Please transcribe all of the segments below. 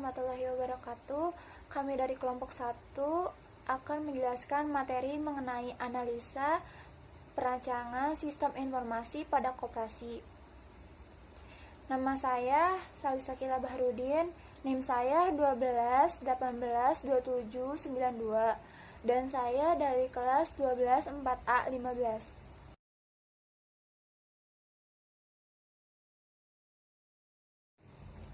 warahmatullahi wabarakatuh. Kami dari kelompok 1 akan menjelaskan materi mengenai analisa perancangan sistem informasi pada koperasi. Nama saya Salisa Kila Bahrudin, NIM saya 12 18 27 92 dan saya dari kelas 12 4A 15.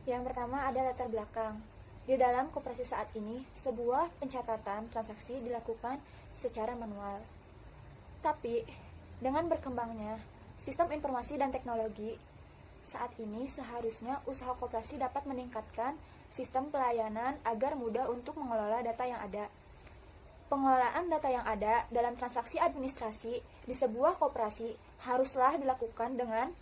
Yang pertama ada latar belakang. Di dalam koperasi saat ini, sebuah pencatatan transaksi dilakukan secara manual. Tapi, dengan berkembangnya sistem informasi dan teknologi, saat ini seharusnya usaha koperasi dapat meningkatkan sistem pelayanan agar mudah untuk mengelola data yang ada. Pengelolaan data yang ada dalam transaksi administrasi di sebuah koperasi haruslah dilakukan dengan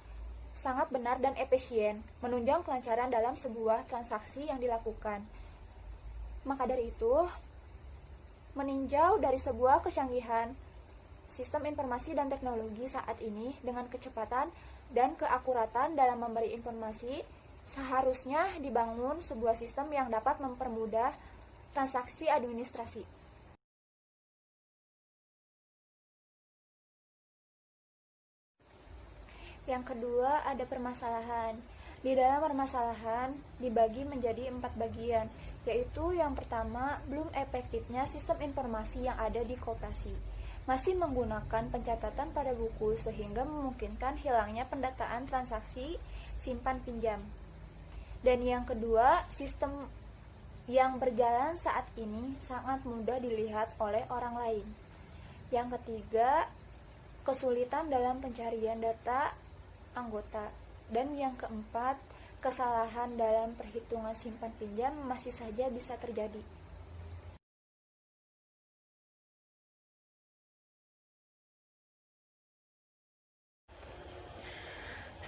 sangat benar dan efisien, menunjang kelancaran dalam sebuah transaksi yang dilakukan. Maka dari itu, meninjau dari sebuah kecanggihan sistem informasi dan teknologi saat ini dengan kecepatan dan keakuratan dalam memberi informasi, seharusnya dibangun sebuah sistem yang dapat mempermudah transaksi administrasi. Yang kedua, ada permasalahan. Di dalam permasalahan dibagi menjadi 4 bagian, yaitu yang pertama, belum efektifnya sistem informasi yang ada di koperasi. Masih menggunakan pencatatan pada buku sehingga memungkinkan hilangnya pendataan transaksi simpan pinjam. Dan yang kedua, sistem yang berjalan saat ini sangat mudah dilihat oleh orang lain. Yang ketiga, kesulitan dalam pencarian data anggota. Dan yang keempat, kesalahan dalam perhitungan simpan pinjam masih saja bisa terjadi.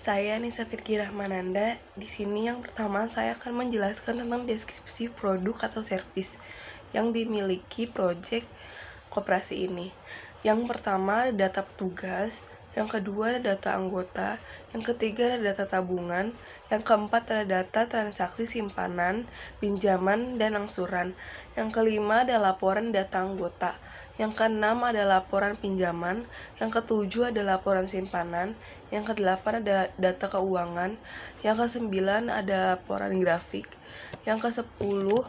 Saya Nisa Firki Rahmananda. Di sini yang pertama saya akan menjelaskan tentang deskripsi produk atau servis yang dimiliki proyek koperasi ini. Yang pertama data petugas, yang kedua ada data anggota, yang ketiga ada data tabungan, yang keempat ada data transaksi simpanan, pinjaman, dan angsuran, yang kelima ada laporan data anggota, yang keenam ada laporan pinjaman, yang ketujuh ada laporan simpanan, yang kedelapan ada data keuangan, yang kesembilan ada laporan grafik, yang kesepuluh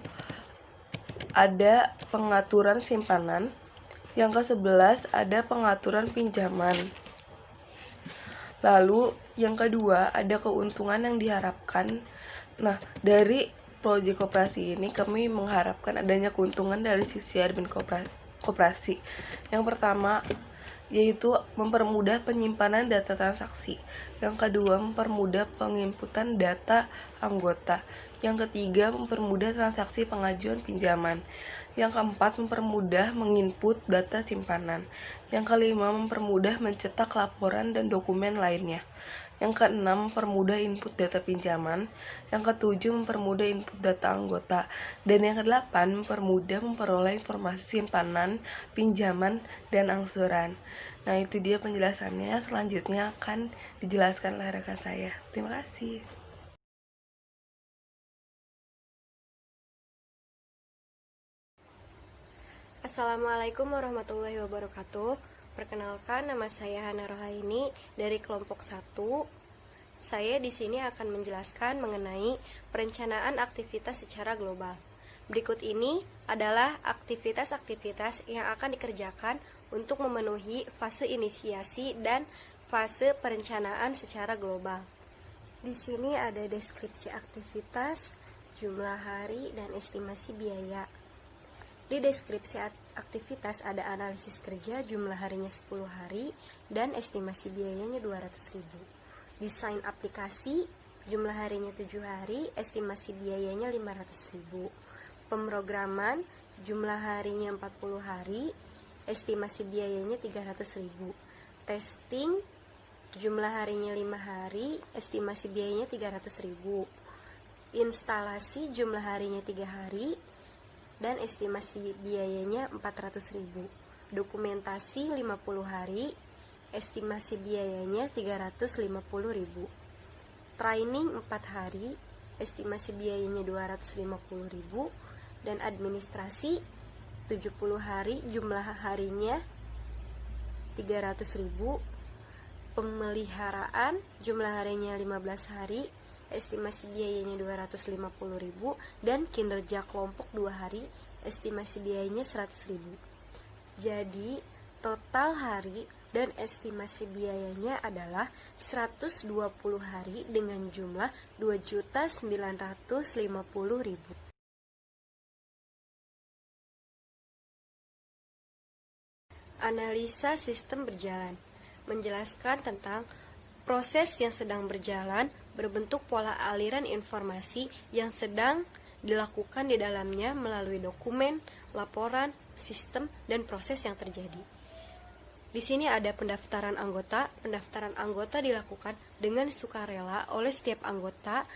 ada pengaturan simpanan, yang ke-11 ada pengaturan pinjaman. Lalu yang kedua ada keuntungan yang diharapkan. Nah, dari proyek koperasi ini kami mengharapkan adanya keuntungan dari sisi admin koperasi. Yang pertama yaitu mempermudah penyimpanan data transaksi. Yang kedua mempermudah penginputan data anggota. Yang ketiga mempermudah transaksi pengajuan pinjaman. Yang keempat mempermudah menginput data simpanan. Yang kelima mempermudah mencetak laporan dan dokumen lainnya. Yang keenam mempermudah input data pinjaman. Yang ketujuh mempermudah input data anggota. Dan yang kedelapan mempermudah memperoleh informasi simpanan, pinjaman, dan angsuran. Nah, itu dia penjelasannya. Selanjutnya akan dijelaskan oleh rekan saya. Terima kasih. Assalamualaikum warahmatullahi wabarakatuh. Perkenalkan, nama saya Hana Rohaini dari kelompok 1. Saya di sini akan menjelaskan mengenai perencanaan aktivitas secara global. Berikut ini adalah aktivitas-aktivitas yang akan dikerjakan untuk memenuhi fase inisiasi dan fase perencanaan secara global. Di sini ada deskripsi aktivitas, jumlah hari, dan estimasi biaya. Di deskripsi aktivitas ada analisis kerja, jumlah harinya 10 hari, dan estimasi biayanya 200.000. Desain aplikasi, jumlah harinya 7 hari, estimasi biayanya 500.000. Pemrograman, jumlah harinya 40 hari, estimasi biayanya 300.000. Testing, jumlah harinya 5 hari, estimasi biayanya 300.000. Instalasi, jumlah harinya 3 hari, dan estimasi biayanya 400.000. Dokumentasi 50 hari, estimasi biayanya 350.000. Training 4 hari, estimasi biayanya 250.000, dan administrasi 70 hari, jumlah harinya 300.000, pemeliharaan jumlah harinya 15 hari, estimasi biayanya 250.000, dan kinerja kelompok 2 hari, estimasi biayanya 100.000. Jadi total hari dan estimasi biayanya adalah 120 hari dengan jumlah 2.950.000. Analisa sistem berjalan menjelaskan tentang proses yang sedang berjalan berbentuk pola aliran informasi yang sedang dilakukan di dalamnya melalui dokumen, laporan, sistem, dan proses yang terjadi. Di sini ada pendaftaran anggota. Pendaftaran anggota dilakukan dengan sukarela oleh setiap anggota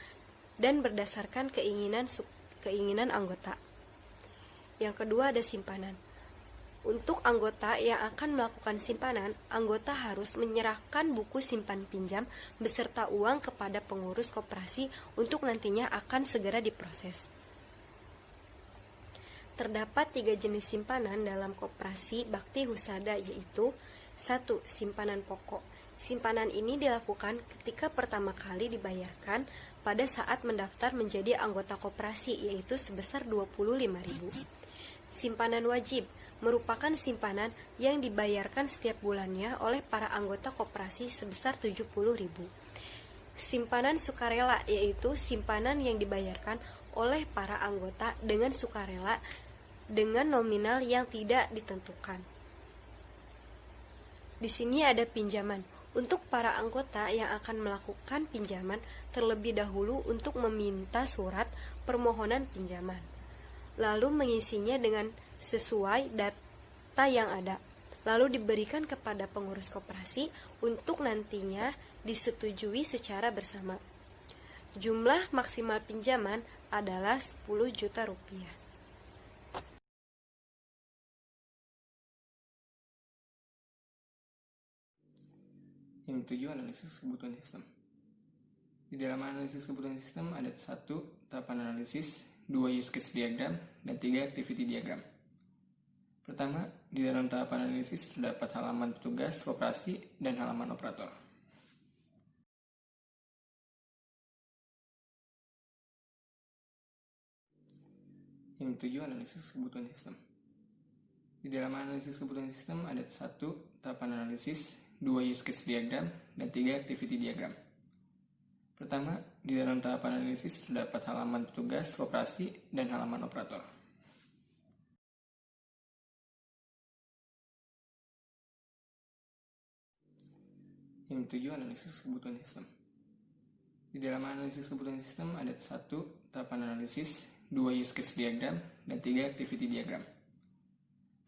dan berdasarkan keinginan anggota. Yang kedua ada simpanan. Untuk anggota yang akan melakukan simpanan, anggota harus menyerahkan buku simpan pinjam beserta uang kepada pengurus koperasi untuk nantinya akan segera diproses. Terdapat 3 jenis simpanan dalam koperasi bakti husada, yaitu 1. Simpanan pokok. Simpanan ini dilakukan ketika pertama kali dibayarkan pada saat mendaftar menjadi anggota koperasi, yaitu sebesar 25.000. Simpanan wajib merupakan simpanan yang dibayarkan setiap bulannya oleh para anggota koperasi sebesar 70.000. Simpanan sukarela, yaitu simpanan yang dibayarkan oleh para anggota dengan sukarela dengan nominal yang tidak ditentukan. Di sini ada pinjaman. Untuk para anggota yang akan melakukan pinjaman, terlebih dahulu untuk meminta surat permohonan pinjaman, lalu mengisinya dengan sesuai data yang ada, lalu diberikan kepada pengurus koperasi untuk nantinya disetujui secara bersama. Jumlah maksimal pinjaman adalah 10 juta rupiah. Yang ketujuh, analisis kebutuhan sistem. Di dalam analisis kebutuhan sistem ada 1. Tahapan analisis, 2. Use case diagram, dan 3. Activity diagram. Pertama, di dalam tahapan analisis terdapat halaman petugas koperasi dan halaman operator. Yang ketujuh, analisis kebutuhan sistem. Di dalam analisis kebutuhan sistem ada 1. Tahapan analisis, 2. Use case diagram, dan 3. Activity diagram. Pertama, di dalam tahapan analisis terdapat halaman petugas koperasi dan halaman operator. Yang ketujuh, analisis kebutuhan sistem. Di dalam analisis kebutuhan sistem ada 1. Tahapan analisis, 2. Use case diagram, dan 3. Activity diagram.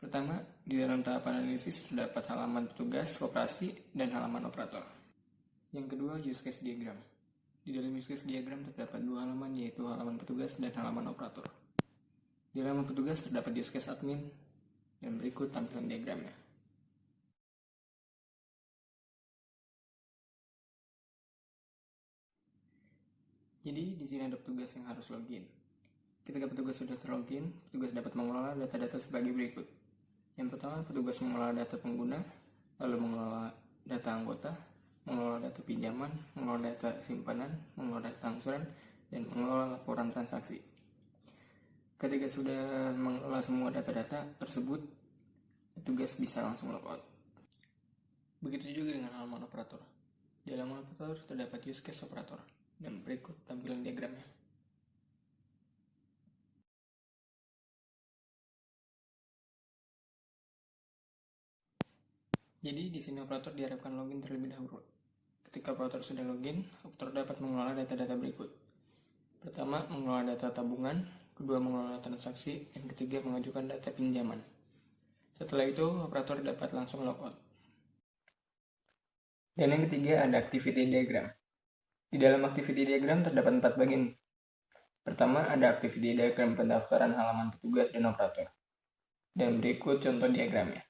Pertama, di dalam tahapan analisis terdapat halaman petugas koperasi dan halaman operator. Yang kedua, use case diagram. Di dalam use case diagram terdapat 2 halaman, yaitu halaman petugas dan halaman operator. Di halaman petugas terdapat use case admin, dan berikut tampilan diagramnya. Jadi di sini ada petugas yang harus login. Ketika petugas sudah terlogin, petugas dapat mengelola data-data sebagai berikut. Yang pertama, petugas mengelola data pengguna, lalu mengelola data anggota, mengelola data pinjaman, mengelola data simpanan, mengelola data angsuran, dan mengelola laporan transaksi. Ketika sudah mengelola semua data-data tersebut, petugas bisa langsung logout. Begitu juga dengan halaman operator. Di halaman operator terdapat use case operator, dan berikut tampilan diagramnya. Jadi di sini operator diharapkan login terlebih dahulu. Ketika operator sudah login, operator dapat mengelola data-data berikut. Pertama, mengelola data tabungan, kedua mengelola transaksi, dan ketiga mengajukan data pinjaman. Setelah itu, operator dapat langsung logout. Dan yang ketiga ada activity diagram. Di dalam activity diagram terdapat 4 bagian. Pertama, ada activity diagram pendaftaran halaman petugas dan operator. Dan berikut contoh diagramnya.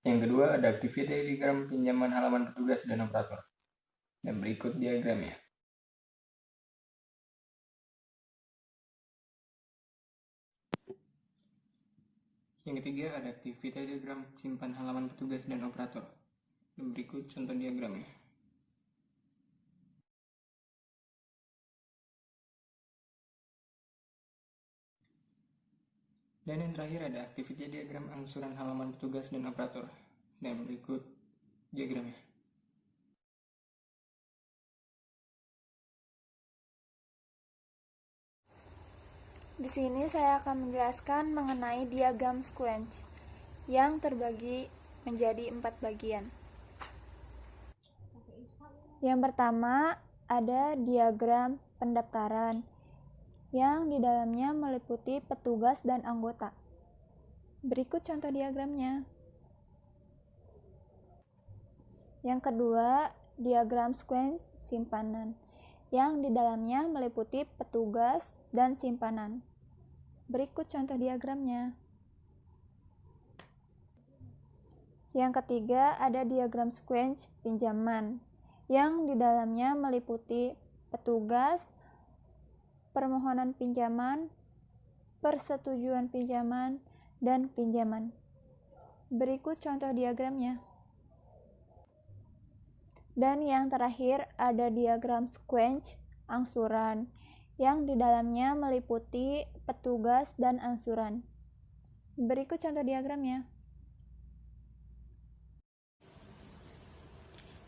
Yang kedua ada activity diagram pinjaman halaman petugas dan operator. Dan berikut diagramnya. Yang ketiga ada activity diagram simpan halaman petugas dan operator. Dan berikut contoh diagramnya. Dan yang terakhir ada activity diagram angsuran halaman petugas dan operator. Dan berikut diagramnya. Di sini saya akan menjelaskan mengenai diagram sequence yang terbagi menjadi 4 bagian. Yang pertama ada diagram pendaftaran yang di dalamnya meliputi petugas dan anggota. Berikut contoh diagramnya. Yang kedua, diagram sequence simpanan yang di dalamnya meliputi petugas dan simpanan. Berikut contoh diagramnya. Yang ketiga, ada diagram sequence pinjaman yang di dalamnya meliputi petugas, permohonan pinjaman, persetujuan pinjaman, dan pinjaman. Berikut contoh diagramnya. Dan yang terakhir ada diagram sequence angsuran yang di dalamnya meliputi petugas dan angsuran. Berikut contoh diagramnya.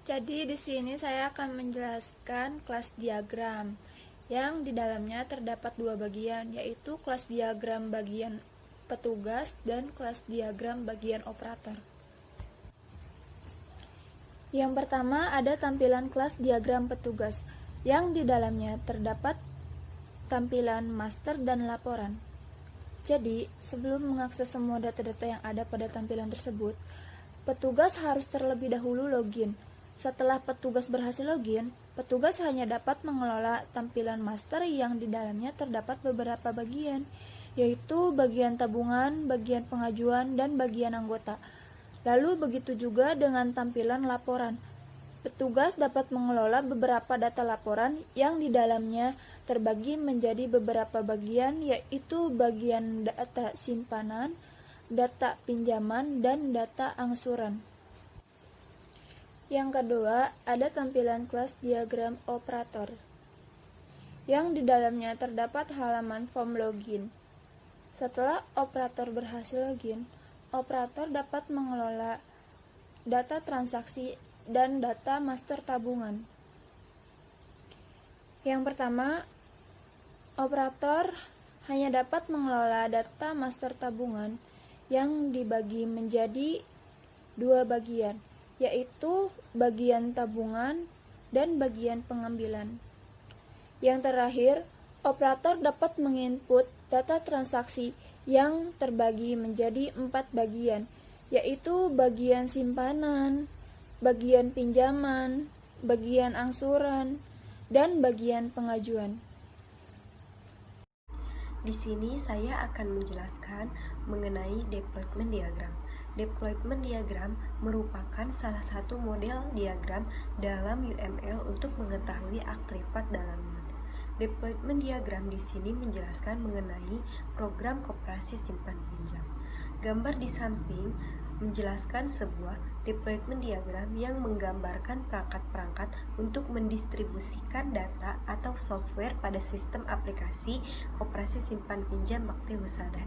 Jadi di sini saya akan menjelaskan kelas diagram yang di dalamnya terdapat 2 bagian, yaitu kelas diagram bagian petugas dan kelas diagram bagian operator. Yang pertama ada tampilan kelas diagram petugas yang di dalamnya terdapat tampilan master dan laporan. Jadi, sebelum mengakses semua data-data yang ada pada tampilan tersebut, petugas harus terlebih dahulu login. Setelah petugas berhasil login, petugas hanya dapat mengelola tampilan master yang di dalamnya terdapat beberapa bagian, yaitu bagian tabungan, bagian pengajuan, dan bagian anggota. Lalu begitu juga dengan tampilan laporan. Petugas dapat mengelola beberapa data laporan yang di dalamnya terbagi menjadi beberapa bagian, yaitu bagian data simpanan, data pinjaman, dan data angsuran. Yang kedua, ada tampilan kelas diagram operator yang di dalamnya terdapat halaman form login. Setelah operator berhasil login, operator dapat mengelola data transaksi dan data master tabungan. Yang pertama, operator hanya dapat mengelola data master tabungan yang dibagi menjadi 2 bagian, yaitu bagian tabungan dan bagian pengambilan. Yang terakhir, operator dapat menginput data transaksi yang terbagi menjadi 4 bagian, yaitu bagian simpanan, bagian pinjaman, bagian angsuran, dan bagian pengajuan. Di sini saya akan menjelaskan mengenai deployment diagram. Deployment diagram merupakan salah satu model diagram dalam UML untuk mengetahui aktivitas dalaman. Deployment diagram di sini menjelaskan mengenai program koperasi simpan pinjam. Gambar di samping menjelaskan sebuah deployment diagram yang menggambarkan perangkat-perangkat untuk mendistribusikan data atau software pada sistem aplikasi koperasi simpan pinjam Bakti Husada.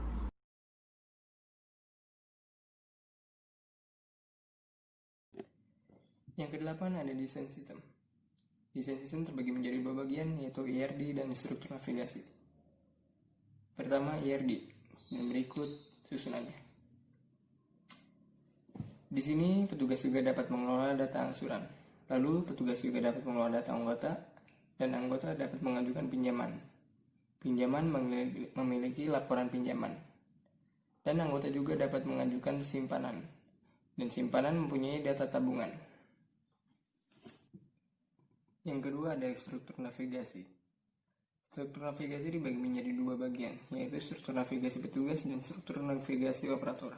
Yang kedelapan ada desain sistem. Desain sistem terbagi menjadi 2 bagian, yaitu IRD dan struktur navigasi. Pertama, IRD, dan berikut susunannya. Di sini, petugas juga dapat mengelola data angsuran. Lalu, petugas juga dapat mengelola data anggota, dan anggota dapat mengajukan pinjaman. Pinjaman memiliki laporan pinjaman. Dan anggota juga dapat mengajukan simpanan. Dan simpanan mempunyai data tabungan. Yang kedua ada struktur navigasi. Struktur navigasi dibagi menjadi 2 bagian, yaitu struktur navigasi petugas dan struktur navigasi operator.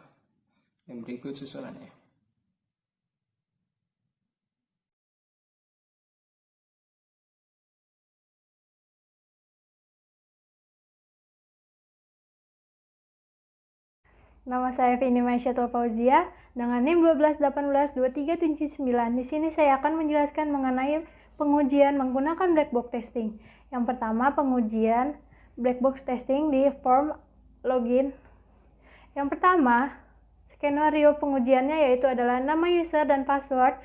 Dan berikut susunannya. Nama saya Vini Maisyatul Fauzia dengan NIM 121823799. Di sini saya akan menjelaskan mengenai pengujian menggunakan black box testing. Yang pertama, pengujian black box testing di form login. Yang pertama, skenario pengujiannya yaitu adalah nama user dan password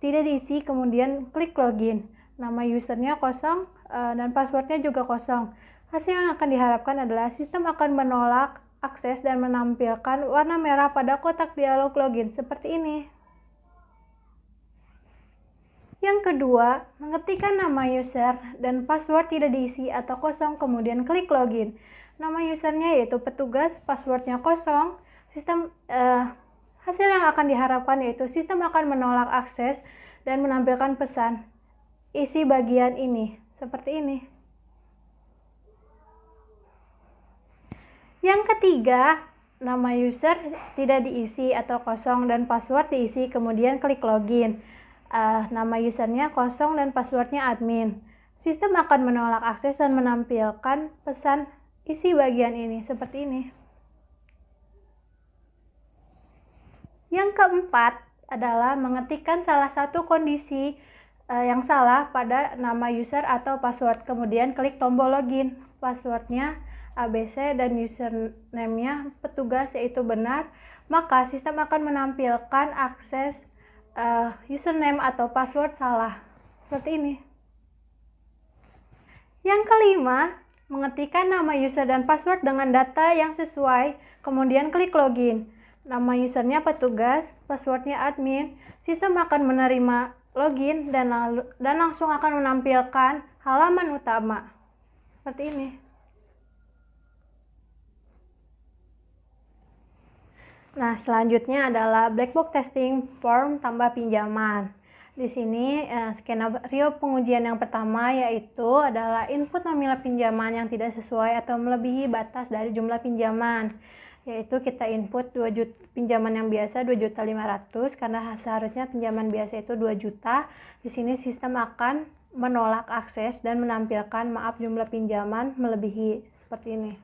tidak diisi, kemudian klik login. Nama usernya kosong dan passwordnya juga kosong. Hasil yang akan diharapkan adalah sistem akan menolak akses dan menampilkan warna merah pada kotak dialog login seperti ini. Yang kedua, mengetikkan nama user dan password tidak diisi atau kosong, kemudian klik login. Nama usernya yaitu petugas, passwordnya kosong. Hasil yang akan diharapkan yaitu sistem akan menolak akses dan menampilkan pesan isi bagian ini seperti ini. Yang ketiga, nama user tidak diisi atau kosong dan password diisi, kemudian klik login. Nama usernya kosong dan passwordnya admin. Sistem akan menolak akses dan menampilkan pesan isi bagian ini seperti ini. Yang keempat adalah mengetikkan salah satu kondisi yang salah pada nama user atau password, kemudian klik tombol login. Passwordnya ABC dan username-nya petugas yaitu benar, maka sistem akan menampilkan akses username atau password salah seperti ini. Yang kelima, mengetikkan nama user dan password dengan data yang sesuai, kemudian klik login. Nama usernya petugas, passwordnya admin. Sistem akan menerima login dan langsung akan menampilkan halaman utama seperti ini. Nah, selanjutnya adalah black box testing form tambah pinjaman. Di sini skenario pengujian yang pertama yaitu adalah input nominal pinjaman yang tidak sesuai atau melebihi batas dari jumlah pinjaman. Yaitu kita input 2 juta, pinjaman yang biasa 2.500.000 karena seharusnya pinjaman biasa itu 2 juta. Di sini sistem akan menolak akses dan menampilkan maaf jumlah pinjaman melebihi seperti ini.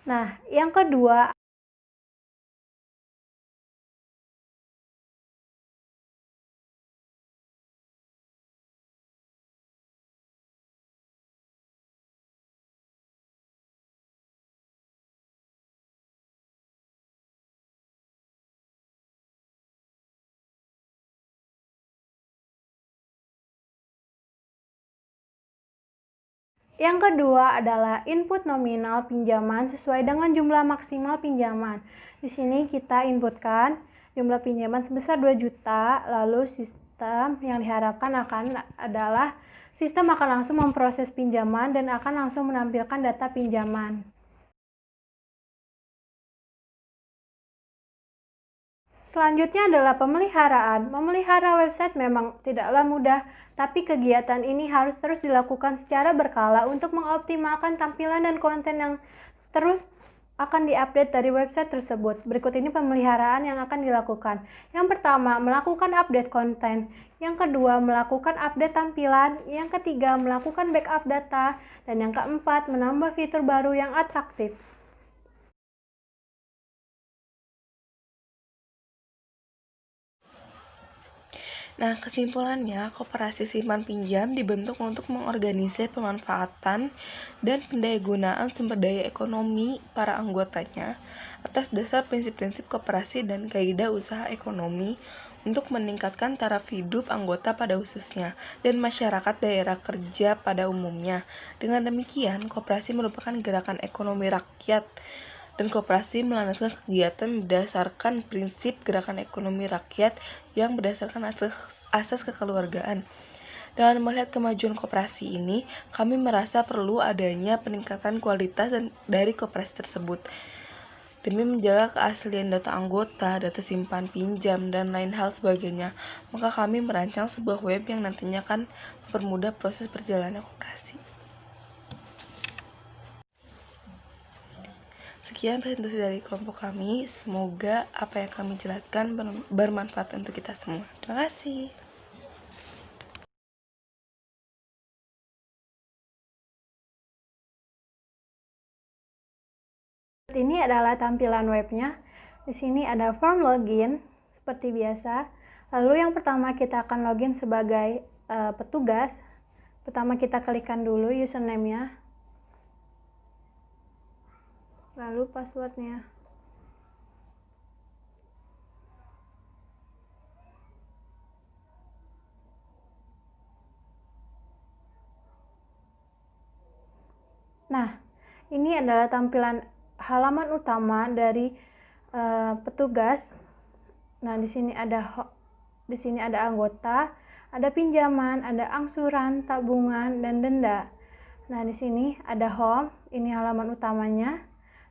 Nah, yang kedua adalah input nominal pinjaman sesuai dengan jumlah maksimal pinjaman. Di sini kita inputkan jumlah pinjaman sebesar 2 juta, lalu sistem yang diharapkan adalah sistem akan langsung memproses pinjaman dan akan langsung menampilkan data pinjaman. Selanjutnya adalah pemeliharaan. Memelihara website memang tidaklah mudah, tapi kegiatan ini harus terus dilakukan secara berkala untuk mengoptimalkan tampilan dan konten yang terus akan diupdate dari website tersebut. Berikut ini pemeliharaan yang akan dilakukan. Yang pertama, melakukan update konten. Yang kedua, melakukan update tampilan. Yang ketiga, melakukan backup data. Dan yang keempat, menambah fitur baru yang atraktif. Nah, kesimpulannya, koperasi simpan pinjam dibentuk untuk mengorganisir pemanfaatan dan pendayagunaan sumber daya ekonomi para anggotanya atas dasar prinsip-prinsip koperasi dan kaidah usaha ekonomi untuk meningkatkan taraf hidup anggota pada khususnya dan masyarakat daerah kerja pada umumnya. Dengan demikian, koperasi merupakan gerakan ekonomi rakyat dan koperasi melandaskan kegiatan berdasarkan prinsip gerakan ekonomi rakyat yang berdasarkan asas kekeluargaan. Dengan melihat kemajuan koperasi ini, kami merasa perlu adanya peningkatan kualitas dari koperasi tersebut. Demi menjaga keaslian data anggota, data simpan pinjam, dan lain hal sebagainya, maka kami merancang sebuah web yang nantinya akan mempermudah proses perjalanan koperasi. Sekian presentasi dari kelompok kami. Semoga apa yang kami jelaskan bermanfaat untuk kita semua. Terima kasih. Ini adalah tampilan webnya. Di sini ada form login seperti biasa. Lalu yang pertama kita akan login sebagai petugas. Pertama kita klikkan dulu username-nya. Lalu passwordnya. Nah, ini adalah tampilan halaman utama dari petugas. Nah, di sini ada anggota, ada pinjaman, ada angsuran, tabungan, dan denda. Nah, di sini ada home, ini halaman utamanya,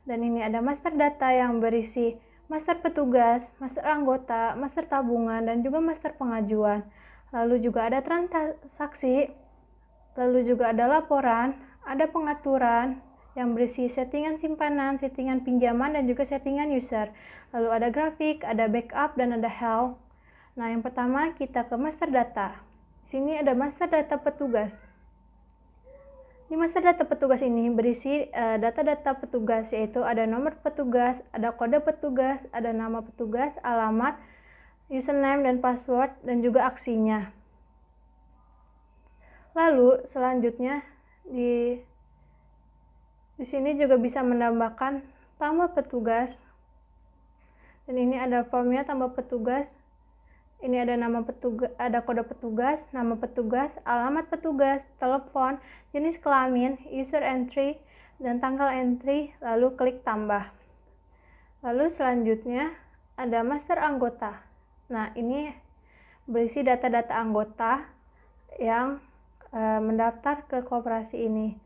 dan ini ada master data yang berisi master petugas, master anggota, master tabungan, dan juga master pengajuan. Lalu juga ada transaksi, lalu juga ada laporan, ada pengaturan yang berisi settingan simpanan, settingan pinjaman, dan juga settingan user. Lalu ada grafik, ada backup, dan ada help. Nah, yang pertama kita ke master data. Di sini ada master data petugas. Di master data petugas ini berisi data-data petugas, yaitu ada nomor petugas, ada kode petugas, ada nama petugas, alamat, username dan password, dan juga aksinya. Lalu selanjutnya di sini juga bisa menambahkan tambah petugas. Dan ini ada formnya tambah petugas. Ini ada nama petugas, ada kode petugas, nama petugas, alamat petugas, telepon, jenis kelamin, user entry, dan tanggal entry, lalu klik tambah. Lalu selanjutnya ada master anggota. Nah, ini berisi data-data anggota yang mendaftar ke koperasi ini.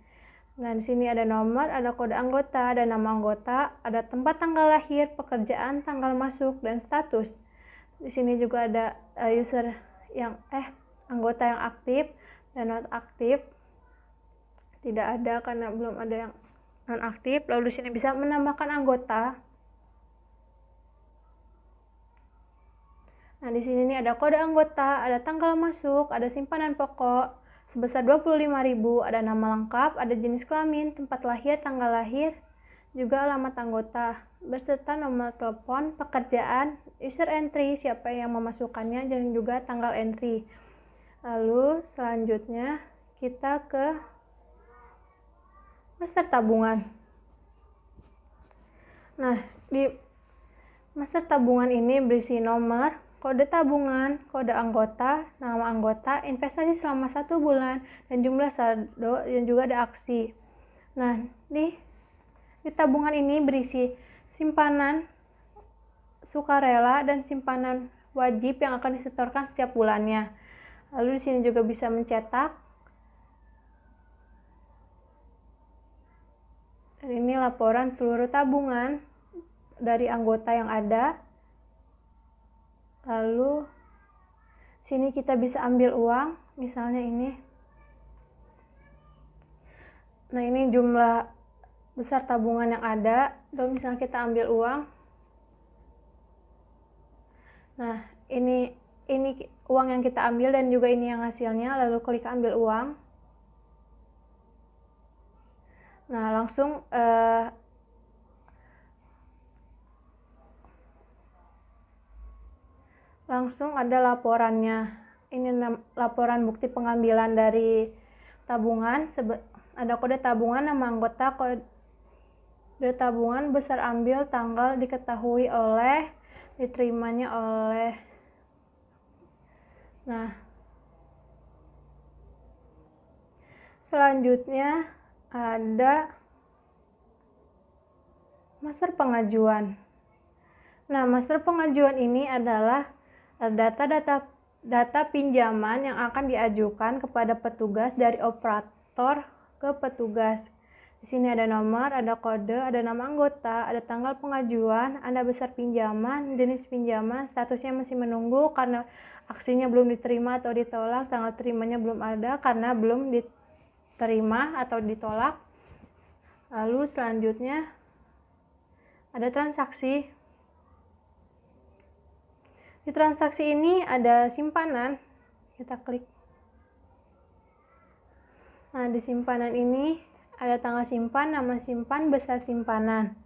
Nah, di sini ada nomor, ada kode anggota, ada nama anggota, ada tempat tanggal lahir, pekerjaan, tanggal masuk, dan status. Di sini juga ada anggota yang aktif dan non aktif. Tidak ada karena belum ada yang non aktif. Lalu di sini bisa menambahkan anggota. Nah, di sini nih ada kode anggota, ada tanggal masuk, ada simpanan pokok sebesar 25.000, ada nama lengkap, ada jenis kelamin, tempat lahir, tanggal lahir, juga alamat anggota, beserta nomor telepon, pekerjaan, user entry, siapa yang memasukkannya, dan juga tanggal entry. Lalu selanjutnya kita ke master tabungan. Nah, di master tabungan ini berisi nomor, kode tabungan, kode anggota, nama anggota, investasi selama 1 bulan, dan jumlah saldo, dan juga ada aksi. Nah, di tabungan ini berisi simpanan sukarela dan simpanan wajib yang akan disetorkan setiap bulannya. Lalu di sini juga bisa mencetak. Dan ini laporan seluruh tabungan dari anggota yang ada. Lalu sini kita bisa ambil uang, misalnya ini. Nah, ini jumlah besar tabungan yang ada. Lalu misalnya kita ambil uang. Nah, ini uang yang kita ambil dan juga ini yang hasilnya. Lalu klik ambil uang. Nah, langsung ada laporannya. Ini laporan bukti pengambilan dari tabungan. Ada kode tabungan, nama anggota, kode tabungan, besar ambil, tanggal, diketahui oleh, diterimanya oleh. Nah, selanjutnya ada master pengajuan. Nah, master pengajuan ini adalah data pinjaman yang akan diajukan kepada petugas dari operator ke petugas. Di sini ada nomor, ada kode, ada nama anggota, ada tanggal pengajuan, ada besar pinjaman, jenis pinjaman, statusnya masih menunggu karena aksinya belum diterima atau ditolak, tanggal terimanya belum ada karena belum diterima atau ditolak. Lalu selanjutnya ada transaksi. Di transaksi ini ada simpanan, kita klik. Nah, di simpanan ini ada tanggal simpan, nama simpan, besar simpanan.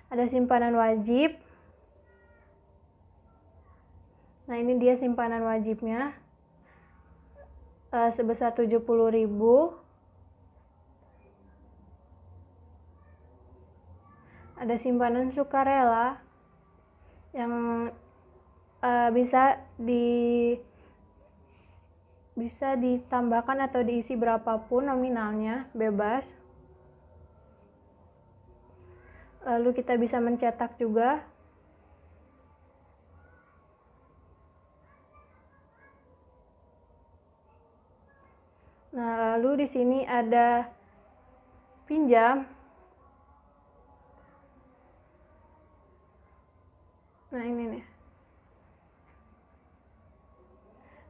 ada simpanan wajib. Nah, ini dia simpanan wajibnya sebesar 70.000. Ada simpanan sukarela yang bisa ditambahkan atau diisi berapapun nominalnya, bebas. Lalu kita bisa mencetak juga. Nah, lalu di sini ada pinjam. Nah, ini nih.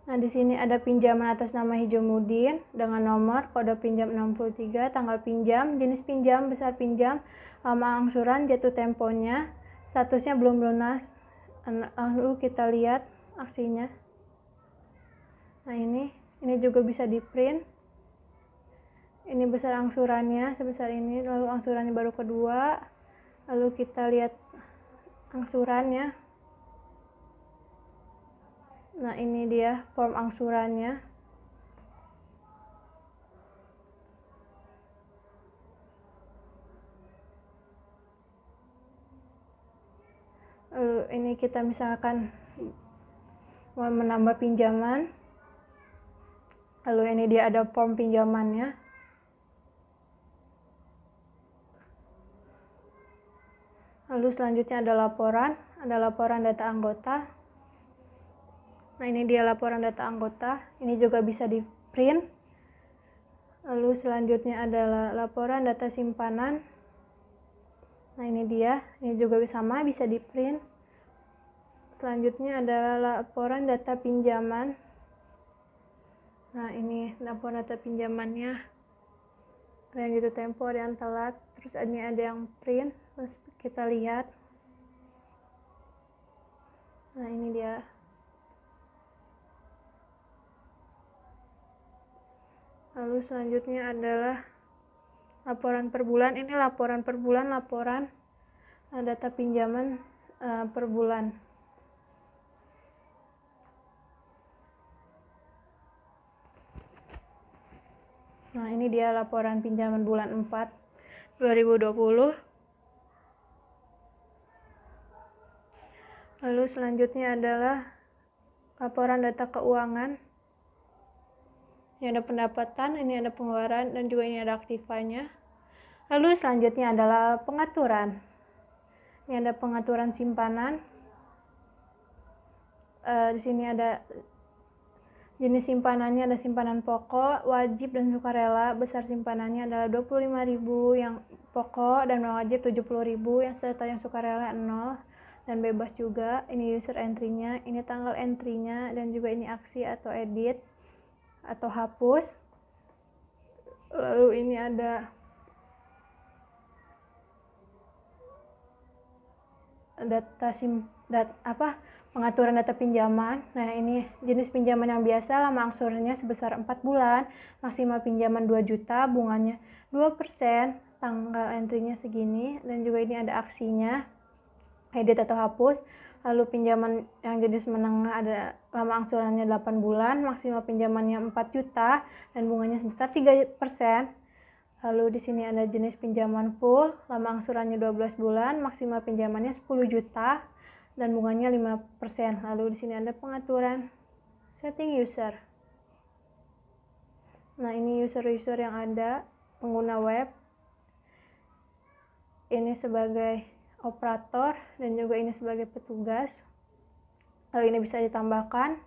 Nah, di sini ada pinjaman atas nama Hijomudin dengan nomor kode pinjam 63, tanggal pinjam, jenis pinjam, besar pinjam, lama angsuran, jatuh temponya, statusnya belum lunas. Lalu kita lihat aksinya. Nah, ini juga bisa di-print. Ini besar angsurannya sebesar ini, lalu angsurannya baru kedua. Lalu kita lihat angsurannya. Nah, ini dia form angsurannya. Lalu ini kita misalkan mau menambah pinjaman. Lalu ini dia ada form pinjamannya. Lalu selanjutnya ada laporan data anggota. Nah, ini dia laporan data anggota. Ini juga bisa di-print. Lalu selanjutnya adalah laporan data simpanan. Nah, ini dia. Ini juga sama, bisa di-print. Selanjutnya adalah laporan data pinjaman. Nah, ini laporan data pinjamannya. Ada yang jatuh tempo, ada yang telat. Terus ini ada yang print. Terus kita lihat. Nah, ini dia. Lalu selanjutnya adalah laporan per bulan. Ini laporan per bulan, laporan data pinjaman per bulan. Nah, ini dia laporan pinjaman bulan 4 2020. Lalu selanjutnya adalah laporan data keuangan. Ini ada pendapatan, ini ada pengeluaran, dan juga ini ada aktivanya. Lalu selanjutnya adalah pengaturan. Ini ada pengaturan simpanan. Di sini ada jenis simpanannya, ada simpanan pokok, wajib, dan sukarela. Besar simpanannya adalah 25.000 yang pokok dan wajib 70.000, yang serta yang sukarela 0 dan bebas juga. Ini user entry-nya, ini tanggal entry-nya, dan juga ini aksi atau edit atau hapus. Lalu ini ada pengaturan data pinjaman. Nah, ini jenis pinjaman yang biasa, lama angsurannya sebesar 4 bulan, maksimal pinjaman 2 juta, bunganya 2%, tanggal entry-nya segini, dan juga ini ada aksinya, edit atau hapus. Lalu pinjaman yang jenis menengah ada lama angsurannya 8 bulan, maksimal pinjamannya 4 juta, dan bunganya sebesar 3%. Lalu di sini ada jenis pinjaman full, lama angsurannya 12 bulan, maksimal pinjamannya 10 juta, dan bunganya 5%. Lalu di sini ada pengaturan setting user. Nah, ini user-user yang ada, pengguna web. Ini sebagai operator dan juga ini sebagai petugas. Lalu ini bisa ditambahkan.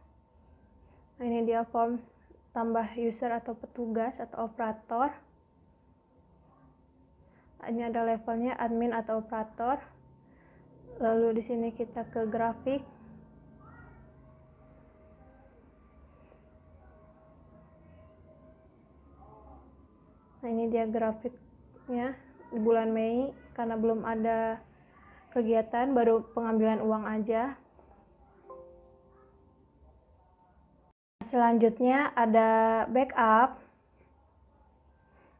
Nah, ini dia form tambah user atau petugas atau operator. Ini ada levelnya admin atau operator. Lalu di sini kita ke grafik. Nah, ini dia grafiknya di bulan Mei, karena belum ada kegiatan, baru pengambilan uang aja. Selanjutnya ada backup.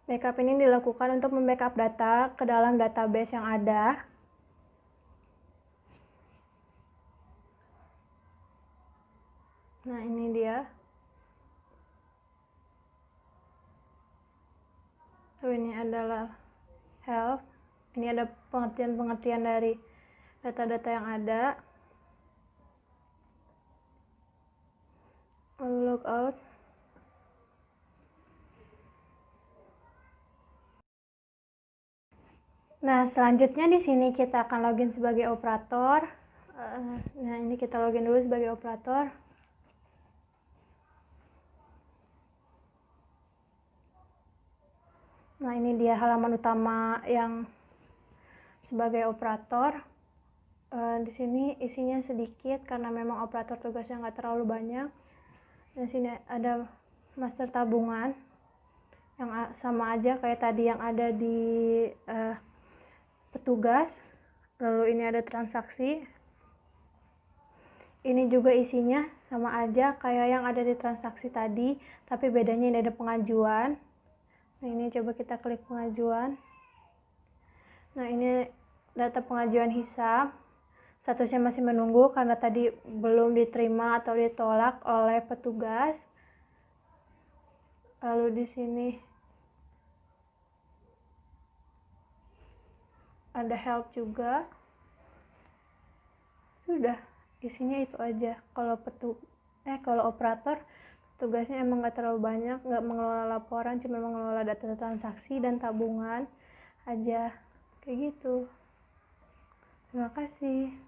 Backup ini dilakukan untuk membackup data ke dalam database yang ada. Nah, ini dia. So, ini adalah help. Ini ada pengertian-pengertian dari data-data yang ada. Lalu logout. Nah, selanjutnya di sini kita akan login sebagai operator. Nah, ini kita login dulu sebagai operator. Nah, ini dia halaman utama yang sebagai operator. Di sini isinya sedikit karena memang operator tugasnya nggak terlalu banyak. Di sini ada master tabungan yang sama aja kayak tadi yang ada di petugas. Lalu ini ada transaksi. Ini juga isinya sama aja kayak yang ada di transaksi tadi, tapi bedanya ini ada pengajuan. Nah, ini coba kita klik pengajuan. Nah, ini data pengajuan hisab. Statusnya masih menunggu karena tadi belum diterima atau ditolak oleh petugas. Lalu di sini ada help juga. Sudah, isinya itu aja. Kalau operator tugasnya emang nggak terlalu banyak, nggak mengelola laporan, cuma mengelola data transaksi dan tabungan aja, kayak gitu. Terima kasih.